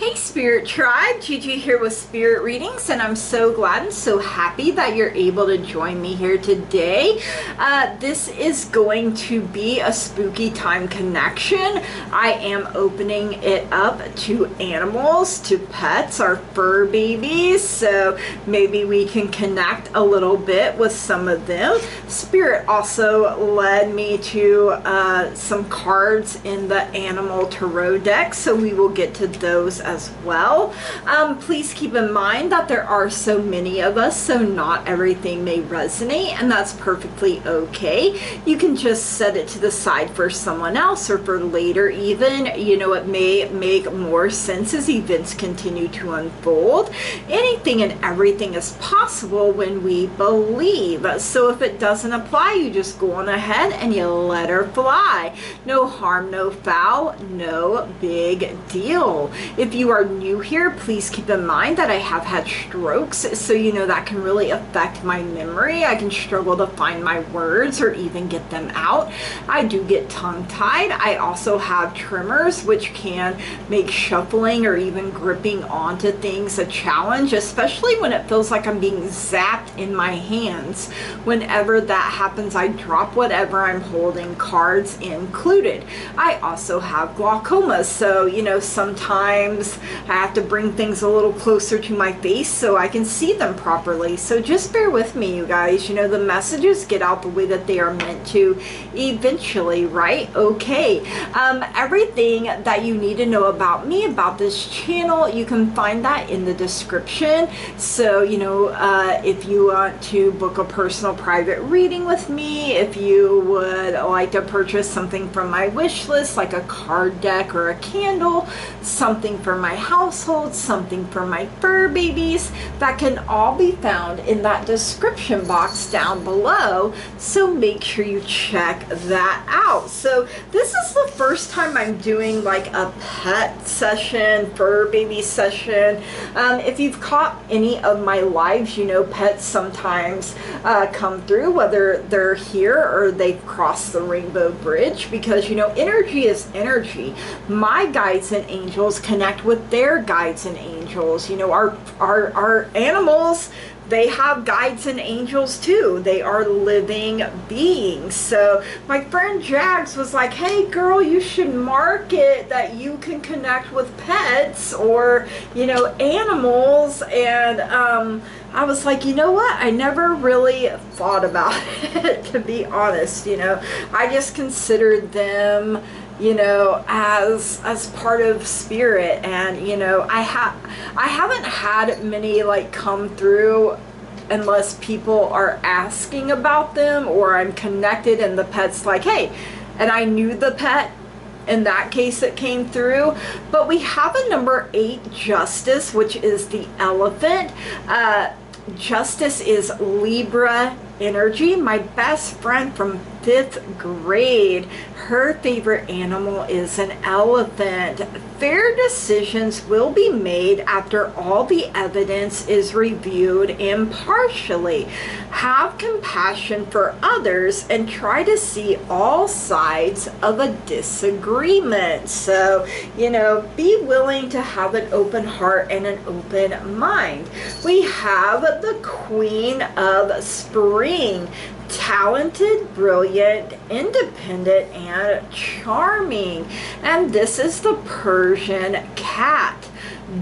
Hey Spirit Tribe, Gigi here with Spirit Readings, and I'm so glad and so happy that you're able to join me here today. This is going to be a spooky time connection. I am opening it up to animals, to pets, our fur babies, so maybe we can connect a little bit with some of them. Spirit also led me to some cards in the animal tarot deck, so we will get to those as well. Please keep in mind that there are so many of us, so not everything may resonate, and that's perfectly okay. You can just set it to the side for someone else or for later even. You know, it may make more sense as events continue to unfold. Anything and everything is possible when we believe. So if it doesn't apply, you just go on ahead and you let her fly. No harm, no foul, no big deal. If you are new here, please keep in mind that I have had strokes, so you know that can really affect my memory. I can struggle to find my words or even get them out. I do get tongue-tied. I also have tremors, which can make shuffling or even gripping onto things a challenge, especially when it feels like I'm being zapped in my hands. Whenever that happens, I drop whatever I'm holding, cards included. I also have glaucoma, so you know, sometimes I have to bring things a little closer to my face so I can see them properly. So just bear with me, you guys. You know, the messages get out the way that they are meant to eventually, right? Okay. Everything that you need to know about me, about this channel, you can find that in the description. So, you know, if you want to book a personal private reading with me, if you would like to purchase something from my wish list, like a card deck or a candle, something for my household, something for my fur babies, that can all be found in that description box down below. So make sure you check that out. So this is the first time I'm doing like a pet session, fur baby session. If you've caught any of my lives, you know pets sometimes come through, whether they're here or they've crossed the rainbow bridge, because you know energy is energy. My guides and angels connect with their guides and angels. You know, our animals, they have guides and angels too. They are living beings. So my friend Jax was like, hey girl, you should market that you can connect with pets or, you know, animals. And I was like, you know what? I never really thought about it, to be honest. You know, I just considered them, you know, as part of spirit. And you know, I haven't had many like come through unless people are asking about them, or I'm connected and the pet's like, hey, and I knew the pet. In that case, it came through. But we have a number 8 Justice, which is the elephant. Justice is Libra energy. My best friend from 5th grade, her favorite animal is an elephant. Fair decisions will be made after all the evidence is reviewed impartially. Have compassion for others and try to see all sides of a disagreement. So, you know, be willing to have an open heart and an open mind. We have the Queen of Spring. Talented, brilliant, independent, and charming. And this is the Persian cat.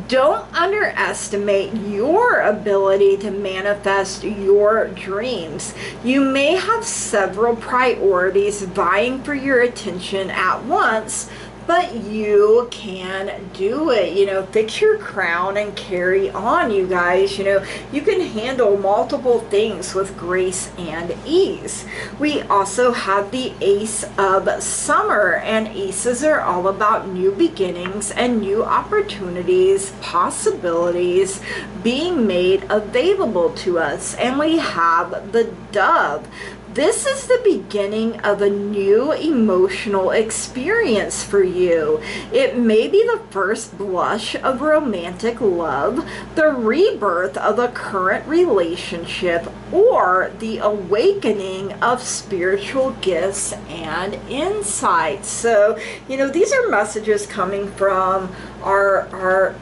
Don't underestimate your ability to manifest your dreams. You may have several priorities vying for your attention at once, but you can do it. You know, fix your crown and carry on, you guys. You know, you can handle multiple things with grace and ease. We also have the Ace of Summer, and aces are all about new beginnings and new opportunities, possibilities being made available to us. And we have the Dove. This is the beginning of a new emotional experience for you. It may be the first blush of romantic love, the rebirth of a current relationship, or the awakening of spiritual gifts and insights. So, you know, these are messages coming from our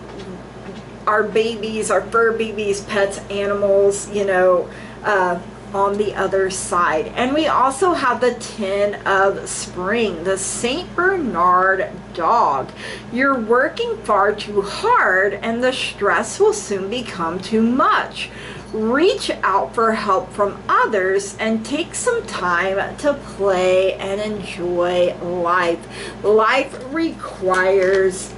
our babies, our fur babies, pets, animals, you know, on the other side. And we also have the 10 of Spring, the Saint Bernard dog. You're working far too hard and the stress will soon become too much. Reach out for help from others and take some time to play and enjoy life. Life requires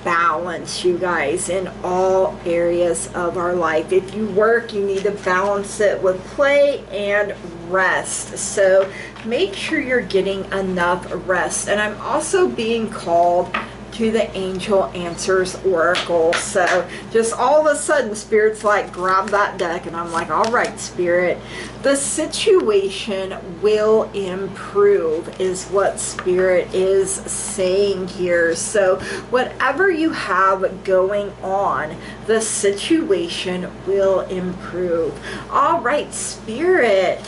balance, you guys, in all areas of our life. If you work, you need to balance it with play and rest. So make sure you're getting enough rest. And I'm also being called to the Angel Answers Oracle. So just all of a sudden, Spirit's like, grab that deck. And I'm like, all right, Spirit, the situation will improve is what Spirit is saying here. So whatever you have going on, the situation will improve. All right, Spirit,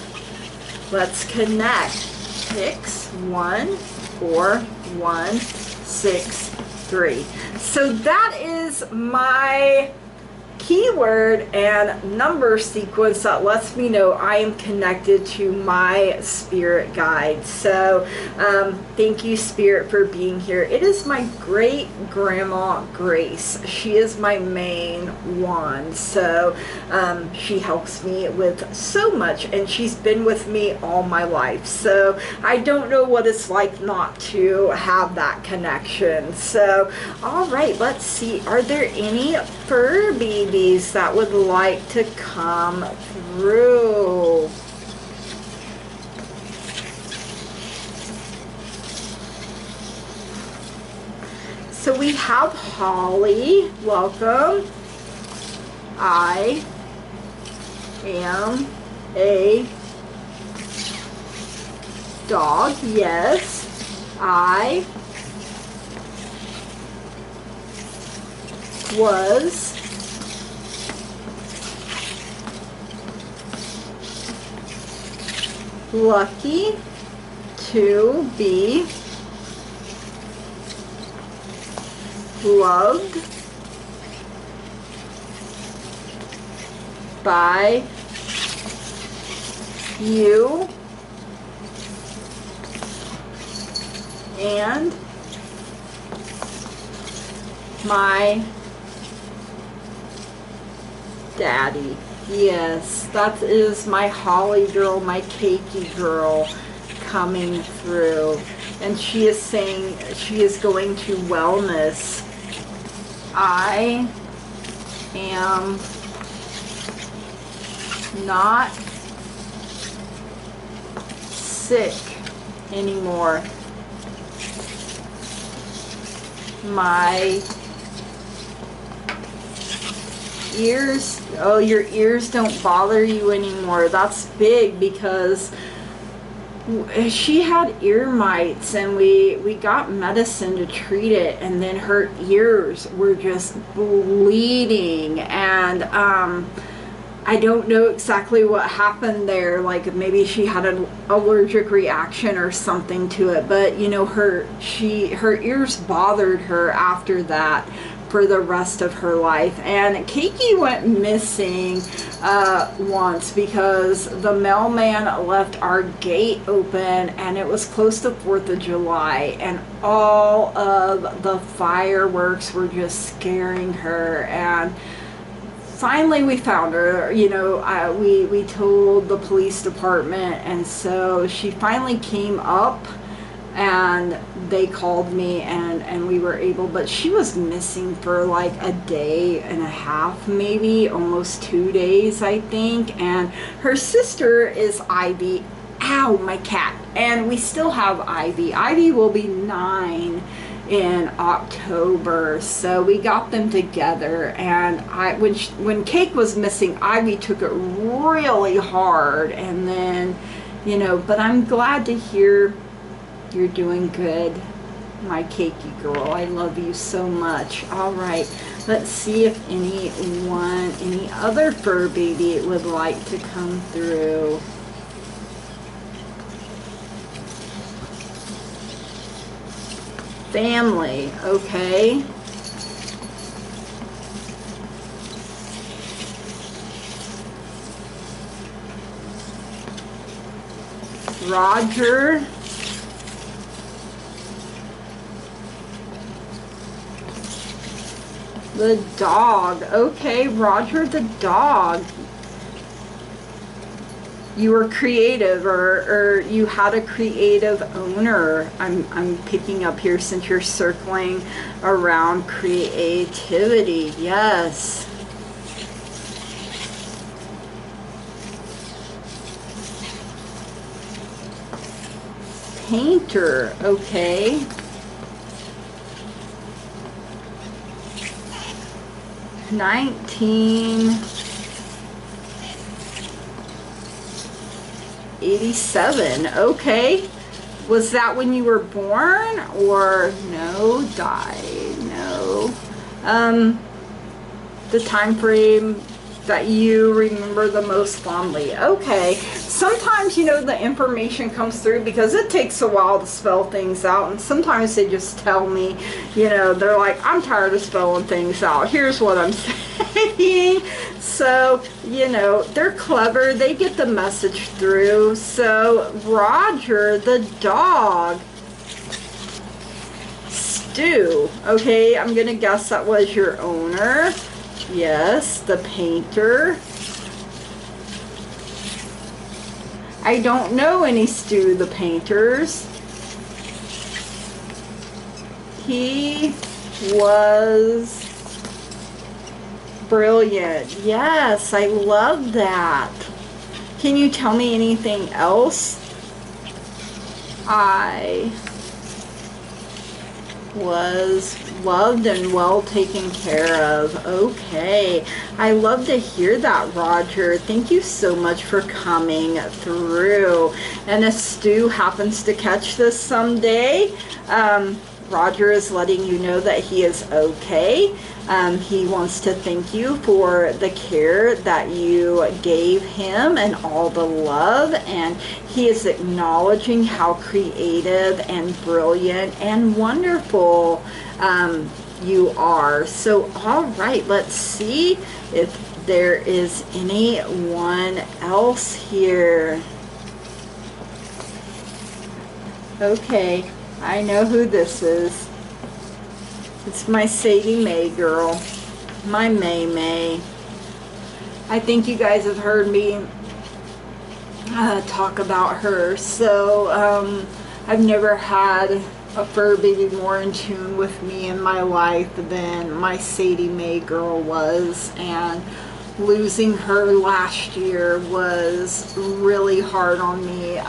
let's connect. Picks 1, 4, 1, 6, 3. So that is my keyword and number sequence that lets me know I am connected to my spirit guide. So thank you, Spirit, for being here. It is my great grandma Grace. She is my main one. So she helps me with so much, and she's been with me all my life. So I don't know what it's like not to have that connection. So all right, let's see, are there any Furbabies that would like to come through? So we have Holly, welcome. I am a dog, yes. I was lucky to be loved by you and my daddy. Yes, that is my Holly girl, my cakey girl coming through. And she is saying she is going to wellness. I am not sick anymore. My ears, oh, your ears don't bother you anymore. That's big, because she had ear mites and we got medicine to treat it, and then her ears were just bleeding, and I don't know exactly what happened there. Like maybe she had an allergic reaction or something to it, but you know, her ears bothered her after that for the rest of her life. And Keiki went missing once because the mailman left our gate open, and it was close to 4th of July, and all of the fireworks were just scaring her. And finally we found her. You know, we told the police department, and so she finally came up and they called me, and we were able, but she was missing for like a day and a half, maybe almost 2 days, I think. And her sister is Ivy. Ow, my cat. And we still have Ivy. Ivy will be 9 in October, so we got them together. And when Cake was missing, Ivy took it really hard, and then, you know, but I'm glad to hear you're doing good, my cakey girl. I love you so much. All right, let's see if any other fur baby would like to come through. Family, okay. Roger. The dog. Okay, Roger the dog. You were creative, or you had a creative owner. I'm picking up here since you're circling around creativity. Yes. Painter. Okay. '87. Okay. Was that when you were born, or no? Died? No. The time frame that you remember the most fondly. Okay. Sometimes, you know, the information comes through because it takes a while to spell things out, and sometimes they just tell me, you know, they're like, I'm tired of spelling things out. Here's what I'm saying. So, you know, they're clever. They get the message through. So, Roger the dog. Stu. Okay, I'm going to guess that was your owner. Yes, the painter. I don't know any Stu the painters. He was brilliant. Yes, I love that. Can you tell me anything else? I was loved and well taken care of. Okay, I love to hear that, Roger. Thank you so much for coming through. And if Stu happens to catch this someday, Roger is letting you know that he is okay. He wants to thank you for the care that you gave him and all the love, and he is acknowledging how creative and brilliant and wonderful you are. So, all right, let's see if there is anyone else here. Okay, I know who this is. It's my Sadie Mae girl, my May May. I think you guys have heard me talk about her. So I've never had a fur baby more in tune with me in my life than my Sadie Mae girl was, and losing her last year was really hard on me.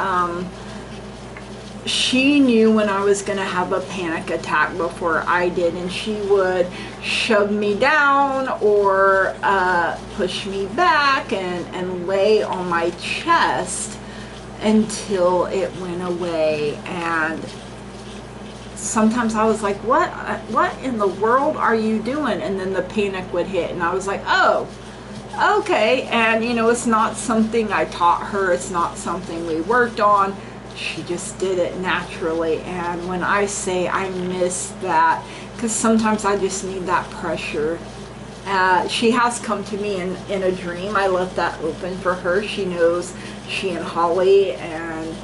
She knew when I was going to have a panic attack before I did, and she would shove me down or push me back and lay on my chest until it went away. And sometimes I was like, what in the world are you doing? And then the panic would hit, and I was like, oh, okay. And you know, it's not something I taught her, it's not something we worked on. She just did it naturally. And when I say I miss that, because sometimes I just need that pressure. She has come to me in a dream. I left that open for her. She knows, she and Holly and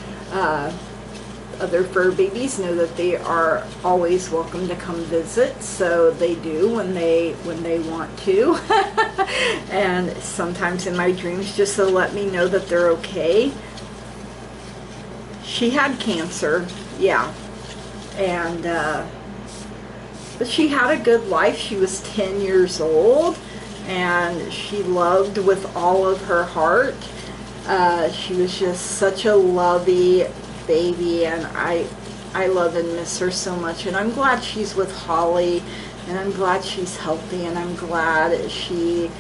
other fur babies know that they are always welcome to come visit. So they do when they want to. And sometimes in my dreams, just to let me know that they're okay. She had cancer, yeah, and but she had a good life. She was 10 years old, and she loved with all of her heart. She was just such a lovey baby, and I love and miss her so much. And I'm glad she's with Holly, and I'm glad she's healthy, and I'm glad she...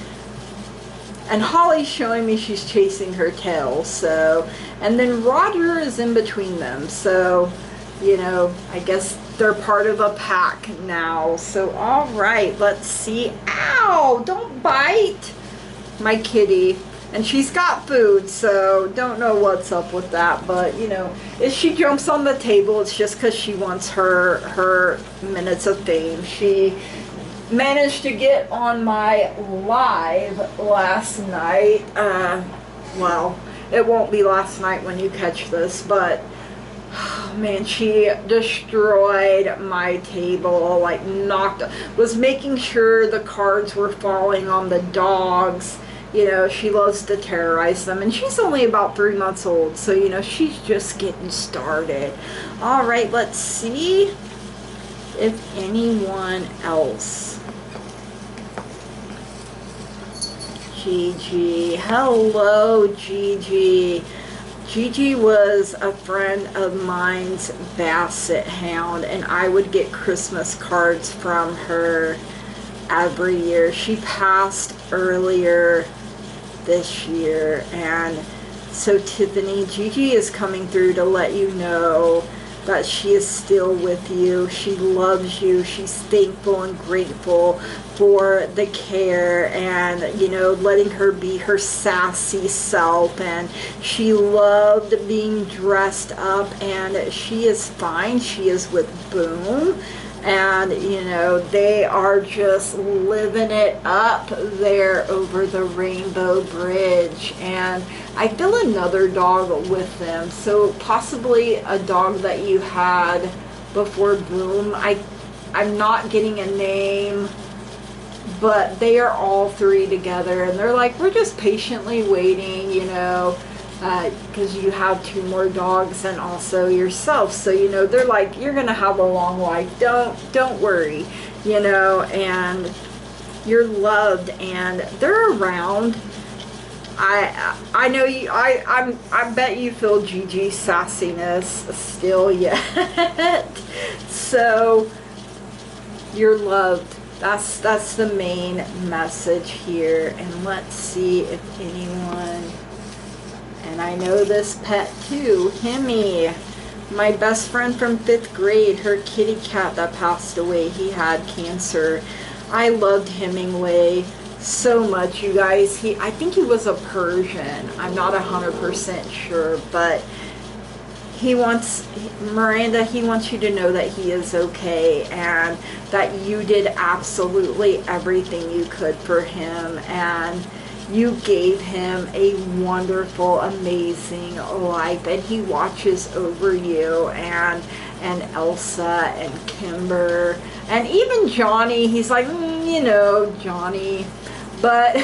And Holly's showing me she's chasing her tail, so... And then Roger is in between them, so, you know, I guess they're part of a pack now. So, all right, let's see. Ow! Don't bite! My kitty. And she's got food, so don't know what's up with that. But, you know, if she jumps on the table, it's just because she wants her minutes of fame. She managed to get on my live last night. Well, it won't be last night when you catch this, but oh man, she destroyed my table, like was making sure the cards were falling on the dogs. You know, she loves to terrorize them, and she's only about 3 months old, so you know, she's just getting started. All right, let's see if anyone else. Gigi, hello Gigi. Gigi was a friend of mine's basset hound, and I would get Christmas cards from her every year. She passed earlier this year, and so Tiffany, Gigi is coming through to let you know that she is still with you. She loves you. She's thankful and grateful for the care and, you know, letting her be her sassy self. And she loved being dressed up, and she is fine. She is with Boom. And, you know, they are just living it up there over the Rainbow Bridge. And I feel another dog with them. So possibly a dog that you had before Boom. I'm not getting a name, but they are all three together. And they're like, we're just patiently waiting, you know, because you have 2 more dogs and also yourself, so you know, they're like, you're gonna have a long life, don't worry, you know, and you're loved, and they're around. I know you, I bet you feel Gigi's sassiness still yet. So you're loved. That's the main message here. And let's see if anyone. And I know this pet too, Hemi, my best friend from 5th grade, her kitty cat that passed away, he had cancer. I loved Hemingway so much, you guys. I think he was a Persian. I'm not 100% sure, but Miranda, he wants you to know that he is okay and that you did absolutely everything you could for him, and you gave him a wonderful, amazing life, and he watches over you, and Elsa and Kimber and even Johnny. He's like, you know, Johnny, but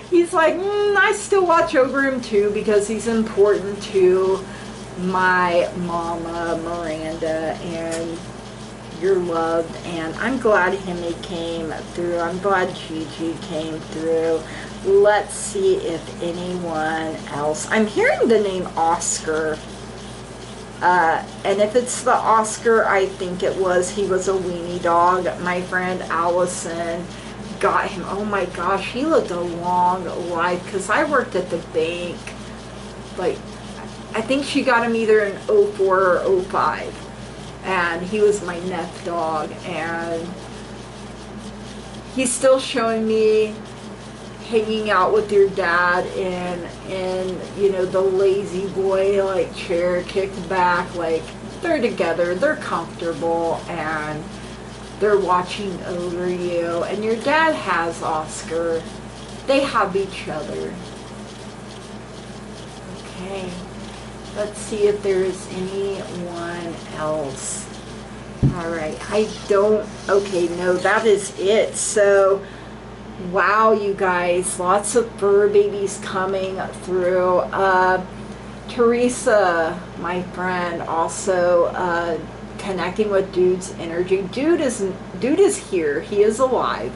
he's like, I still watch over him too, because he's important to my mama, Miranda, and you're loved. And I'm glad Hemi came through. I'm glad Gigi came through. Let's see if anyone else. I'm hearing the name Oscar. And if it's the Oscar I think it was, he was a weenie dog. My friend Allison got him. Oh my gosh, he lived a long life, because I worked at the bank. Like, I think she got him either in 04 or 05. And he was my neck dog, and he's still showing me hanging out with your dad in you know, the lazy boy like chair, kicked back, like they're together, they're comfortable, and they're watching over you. And your dad has Oscar. They have each other. Okay. Let's see if there's anyone else. All right, I don't, okay, no, that is it. So, wow, you guys, lots of fur babies coming through. Teresa, my friend, also connecting with Dude's energy. Dude is here. He is alive,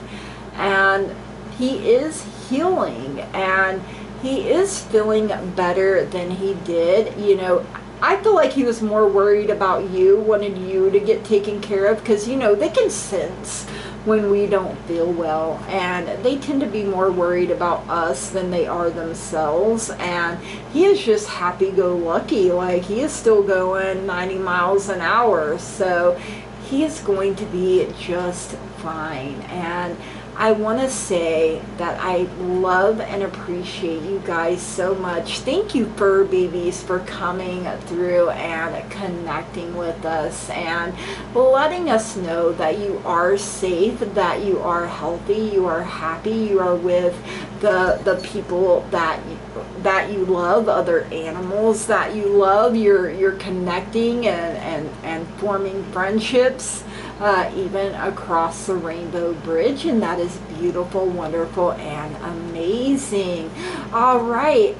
and he is healing, and he is feeling better than he did. You know, I feel like he was more worried about you, wanted you to get taken care of, because, you know, they can sense when we don't feel well, and they tend to be more worried about us than they are themselves. And he is just happy-go-lucky. Like, he is still going 90 miles an hour, so he is going to be just fine. And I want to say that I love and appreciate you guys so much. Thank you, fur babies, for coming through and connecting with us and letting us know that you are safe, that you are healthy, you are happy, you are with the people that you love, other animals that you love. You're connecting and forming friendships, even across the Rainbow Bridge, and that is beautiful, wonderful, and amazing. All right,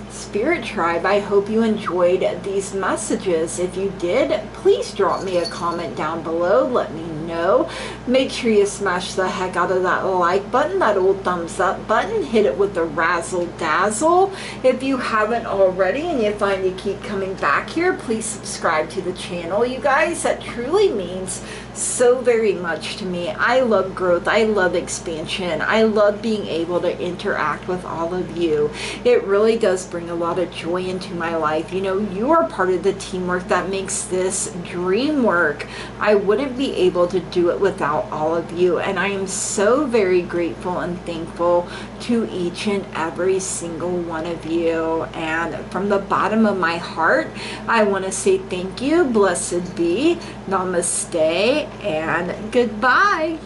Spirit Tribe, I hope you enjoyed these messages. If you did, please drop me a comment down below. Let me know. Make sure you smash the heck out of that like button, that old thumbs up button. Hit it with the razzle dazzle. If you haven't already and you find you keep coming back here, please subscribe to the channel. You guys, that truly means so very much to me. I love growth. I love expansion. I love being able to interact with all of you. It really does bring a lot of joy into my life. You know, you are part of the teamwork that makes this dream work. I wouldn't be able to do it without all of you, and I am so very grateful and thankful to each and every single one of you. And from the bottom of my heart, I want to say thank you, blessed be, namaste, and goodbye.